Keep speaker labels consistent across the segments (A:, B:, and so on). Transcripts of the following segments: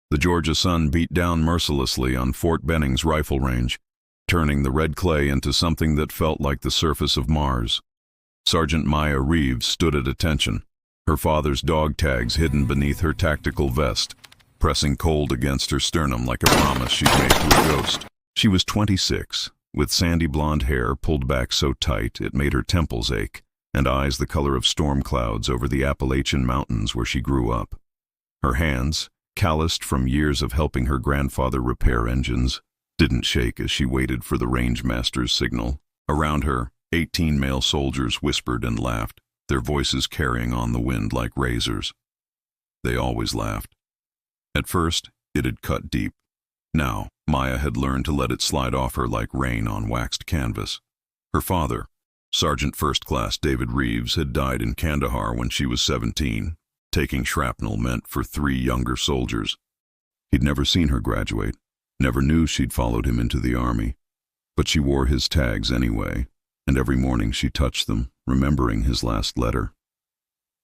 A: The Georgia sun beat down mercilessly on Fort Benning's rifle range, turning the red clay into something that felt like the surface of Mars. Sergeant Maya Reeves stood at attention, her father's dog tags hidden beneath her tactical vest, pressing cold against her sternum like a promise she'd made to a ghost. She was 26, with sandy blonde hair pulled back so tight it made her temples ache, and eyes the color of storm clouds over the Appalachian Mountains where she grew up. Her hands, calloused from years of helping her grandfather repair engines, didn't shake as she waited for the rangemaster's signal. Around her, 18 male soldiers whispered and laughed, their voices carrying on the wind like razors. They always laughed. At first, it had cut deep. Now, Maya had learned to let it slide off her like rain on waxed canvas. Her father, Sergeant First Class David Reeves, had died in Kandahar when she was 17, taking shrapnel meant for 3 younger soldiers. He'd never seen her graduate, never knew she'd followed him into the army, but she wore his tags anyway, and every morning she touched them, remembering his last letter.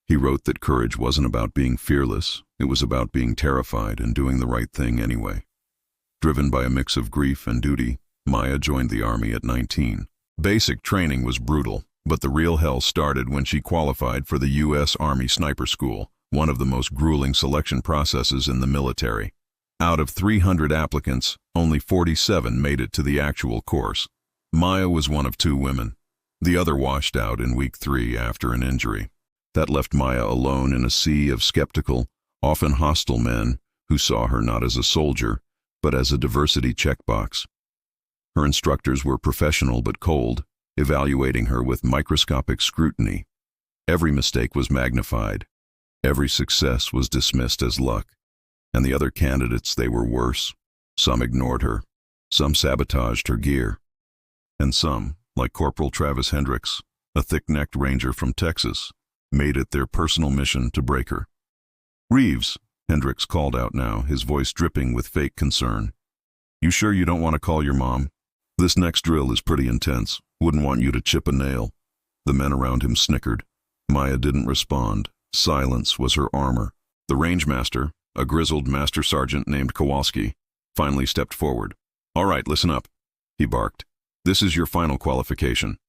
A: He wrote that courage wasn't about being fearless, it was about being terrified and doing the right thing anyway. Driven by a mix of grief and duty, Maya joined the Army at 19. Basic training was brutal, but the real hell started when she qualified for the U.S. Army Sniper School, one of the most grueling selection processes in the military. Out of 300 applicants, only 47 made it to the actual course. Maya was one of 2 women. The other washed out in week 3 after an injury. That left Maya alone in a sea of skeptical, often hostile men who saw her not as a soldier, but as a diversity checkbox. Her instructors were professional but cold, evaluating her with microscopic scrutiny. Every mistake was magnified. Every success was dismissed as luck. And the other candidates, they were worse. Some ignored her. Some sabotaged her gear. And some, like Corporal Travis Hendricks, a thick-necked ranger from Texas, made it their personal mission to break her. "Reeves," Hendricks called out now, his voice dripping with fake concern. "You sure you don't want to call your mom? This next drill is pretty intense. Wouldn't want you to chip a nail." The men around him snickered. Maya didn't respond. Silence was her armor. The rangemaster, a grizzled master sergeant named Kowalski, finally stepped forward. "All right, listen up," he barked. "This is your final qualification.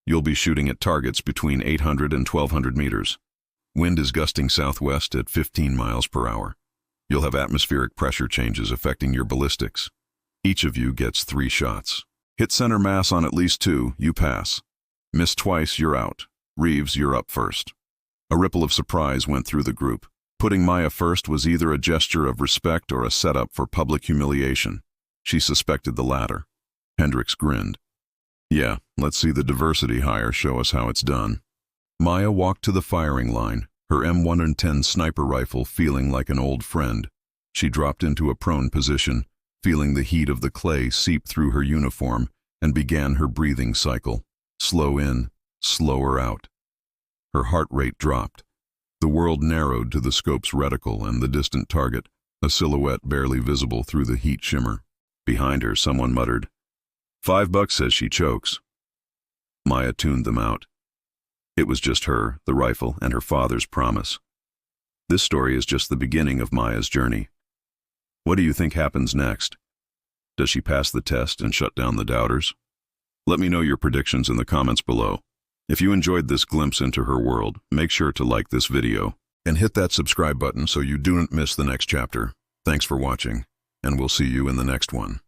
A: You'll be shooting at targets between 800 and 1200 meters. Wind is gusting southwest at 15 miles per hour. You'll have atmospheric pressure changes affecting your ballistics. Each of you gets 3 shots. Hit center mass on at least 2, you pass. Miss twice, you're out. Reeves, you're up first." A ripple of surprise went through the group. Putting Maya first was either a gesture of respect or a setup for public humiliation. She suspected the latter. Hendricks grinned. "Yeah, let's see the diversity hire show us how it's done." Maya walked to the firing line, her M110 sniper rifle feeling like an old friend. She dropped into a prone position, feeling the heat of the clay seep through her uniform, and began her breathing cycle. Slow in, slower out. Her heart rate dropped. The world narrowed to the scope's reticle and the distant target, a silhouette barely visible through the heat shimmer. Behind her, someone muttered, "$5 says she chokes." Maya tuned them out. It was just her, the rifle, and her father's promise. This story is just the beginning of Maya's journey. What do you think happens next? Does she pass the test and shut down the doubters? Let me know your predictions in the comments below. If you enjoyed this glimpse into her world, make sure to like this video and hit that subscribe button so you don't miss the next chapter. Thanks for watching, and we'll see you in the next one.